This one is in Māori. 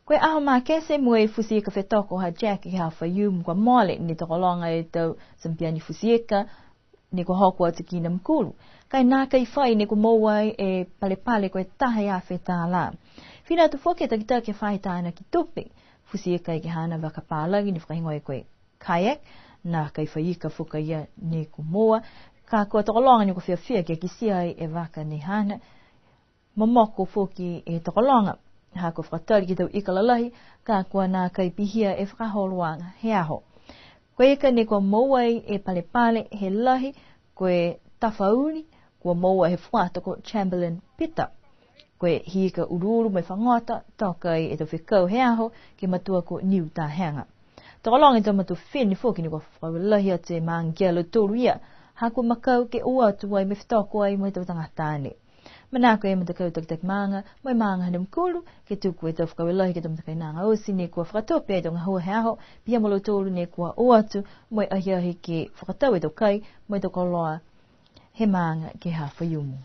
Koe aho mā kese mui fusika whetoko ha Jack ha whaium kwa mole ni toko longa e tau sampiani fusika ni ko hoko atu ki na mkulu. Kai nā kai whai ni ko mauai e pale koe taha ia whetā la. Whina tu whoke takita ke whai tāna ki tupi. Fusika i ke hana waka pālagi ni whakahingo e koe kayak. Nā kai whaika whuka ia ni ko moa. Ka kua toko longa ni ko whiawhia ke kisia e waka ni hana. Momoko whoki e toko longa. Ha ko whakatari ki tau ikalalahi, ka kua nā kai pihia e whakaholoanga he aho. Koe eka ne kua mauai e pale he lahi, koe tawhauni, kua maua he whuatoko Chamberlain Pita. Koe hika ururu mai whangota, tokai e tau whikau he aho, ke matua ko niu tā hanga. Toko longa e tau matu whini whoki ni kua whawalahi a te mangialo tōru ia, ha kua makau ke ua tuai me whitoko ai mai tau tangatāne. Manako e matakau tak manga, mai manga hanum kulu, ke tuku e tau whakawelahi ke tau matakai nanga osi ne kua whakatope e tonga hua he aho, pia molo tōru ne kua oatu, mai ahiahi ke whakatau e tau kai, mai tau koloa he manga ke ha whaiumu.